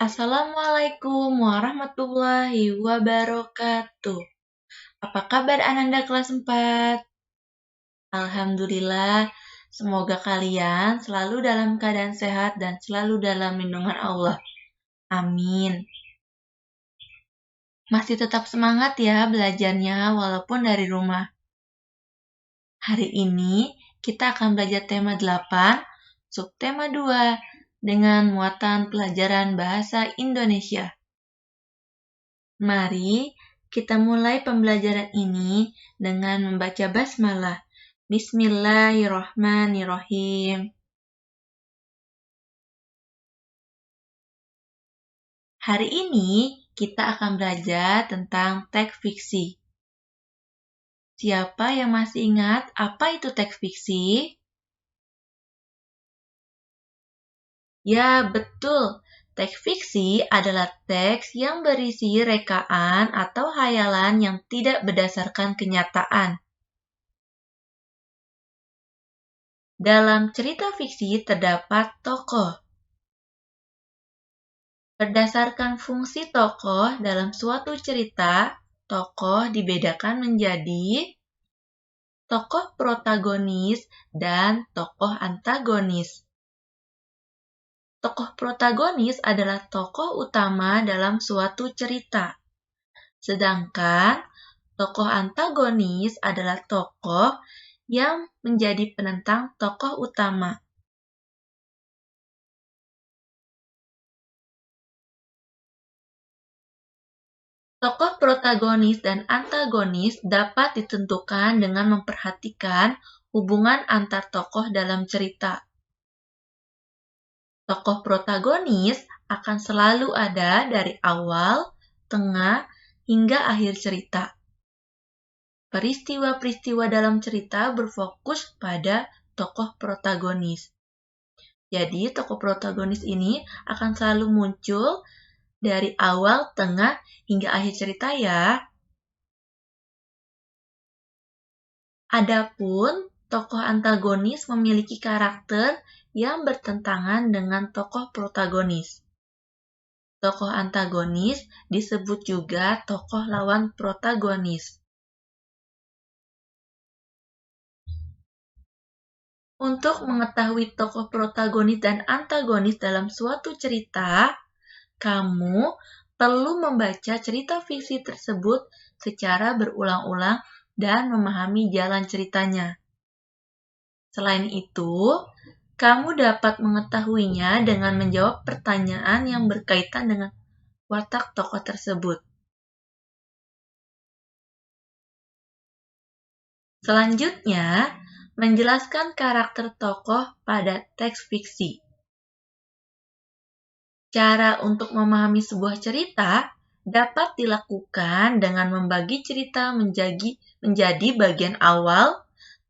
Assalamualaikum warahmatullahi wabarakatuh. Apa kabar Ananda kelas 4? Alhamdulillah, semoga kalian selalu dalam keadaan sehat dan selalu dalam lindungan Allah. Amin. Masih tetap semangat ya belajarnya walaupun dari rumah. Hari ini kita akan belajar tema 8, subtema 2, dengan muatan pelajaran bahasa Indonesia. Mari kita mulai pembelajaran ini dengan membaca basmalah. Bismillahirrahmanirrahim. Hari ini kita akan belajar tentang teks fiksi. Siapa yang masih ingat apa itu teks fiksi? Ya, betul. Teks fiksi adalah teks yang berisi rekaan atau hayalan yang tidak berdasarkan kenyataan. Dalam cerita fiksi terdapat tokoh. Berdasarkan fungsi tokoh dalam suatu cerita, tokoh dibedakan menjadi tokoh protagonis dan tokoh antagonis. Tokoh protagonis adalah tokoh utama dalam suatu cerita, sedangkan tokoh antagonis adalah tokoh yang menjadi penentang tokoh utama. Tokoh protagonis dan antagonis dapat ditentukan dengan memperhatikan hubungan antar tokoh dalam cerita. Tokoh protagonis akan selalu ada dari awal, tengah, hingga akhir cerita. Peristiwa-peristiwa dalam cerita berfokus pada tokoh protagonis. Jadi, tokoh protagonis ini akan selalu muncul dari awal, tengah, hingga akhir cerita ya. Adapun tokoh antagonis memiliki karakter yang bertentangan dengan tokoh protagonis. Tokoh antagonis disebut juga tokoh lawan protagonis. Untuk mengetahui tokoh protagonis dan antagonis dalam suatu cerita, kamu perlu membaca cerita fiksi tersebut secara berulang-ulang dan memahami jalan ceritanya. Selain itu, kamu dapat mengetahuinya dengan menjawab pertanyaan yang berkaitan dengan watak tokoh tersebut. Selanjutnya, menjelaskan karakter tokoh pada teks fiksi. Cara untuk memahami sebuah cerita dapat dilakukan dengan membagi cerita menjadi bagian awal,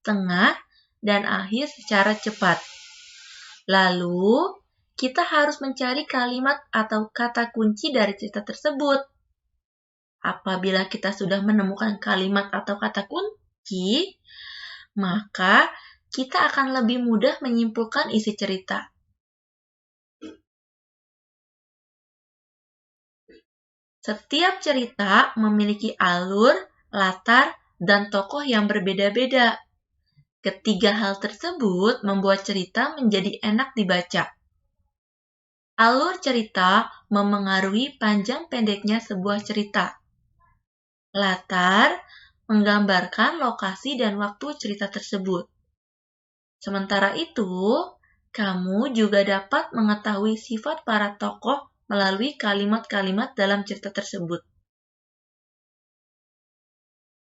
tengah, dan akhir secara cepat. Lalu, kita harus mencari kalimat atau kata kunci dari cerita tersebut. Apabila kita sudah menemukan kalimat atau kata kunci, maka kita akan lebih mudah menyimpulkan isi cerita. Setiap cerita memiliki alur, latar, dan tokoh yang berbeda-beda. Ketiga hal tersebut membuat cerita menjadi enak dibaca. Alur cerita memengaruhi panjang pendeknya sebuah cerita. Latar menggambarkan lokasi dan waktu cerita tersebut. Sementara itu, kamu juga dapat mengetahui sifat para tokoh melalui kalimat-kalimat dalam cerita tersebut.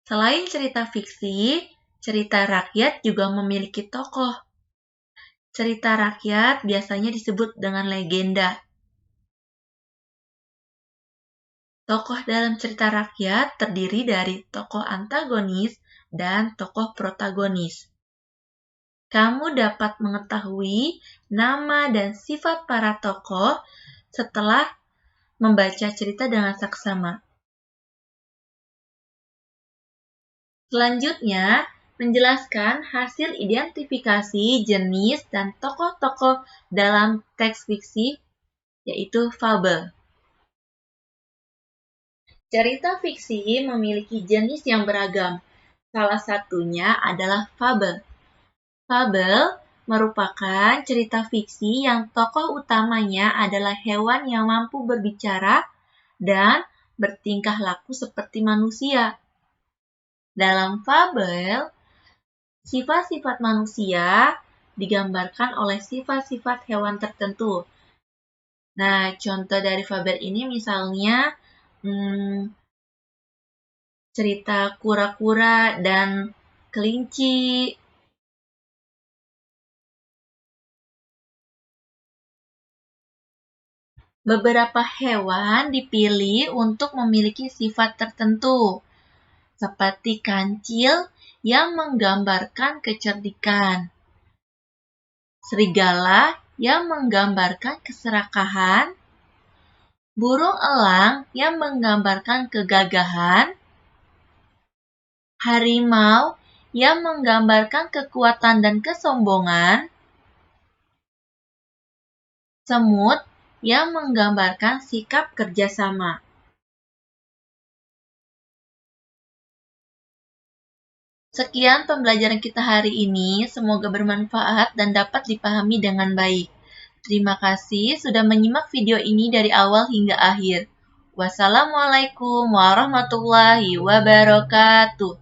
Selain cerita fiksi, cerita rakyat juga memiliki tokoh. Cerita rakyat biasanya disebut dengan legenda. Tokoh dalam cerita rakyat terdiri dari tokoh antagonis dan tokoh protagonis. Kamu dapat mengetahui nama dan sifat para tokoh setelah membaca cerita dengan saksama. Selanjutnya, menjelaskan hasil identifikasi jenis dan tokoh-tokoh dalam teks fiksi. yaitu fabel. Cerita fiksi memiliki jenis yang beragam. Salah satunya adalah fabel. Fabel merupakan cerita fiksi yang tokoh utamanya adalah hewan yang mampu berbicara dan bertingkah laku seperti manusia. Dalam fabel, sifat-sifat manusia digambarkan oleh sifat-sifat hewan tertentu. Nah, contoh dari fabel ini misalnya cerita kura-kura dan kelinci. Beberapa hewan dipilih untuk memiliki sifat tertentu, seperti kancil yang menggambarkan kecerdikan, serigala yang menggambarkan keserakahan, burung elang yang menggambarkan kegagahan, harimau yang menggambarkan kekuatan dan kesombongan, semut yang menggambarkan sikap kerjasama. Sekian pembelajaran kita hari ini, semoga bermanfaat dan dapat dipahami dengan baik. Terima kasih sudah menyimak video ini dari awal hingga akhir. Wassalamualaikum warahmatullahi wabarakatuh.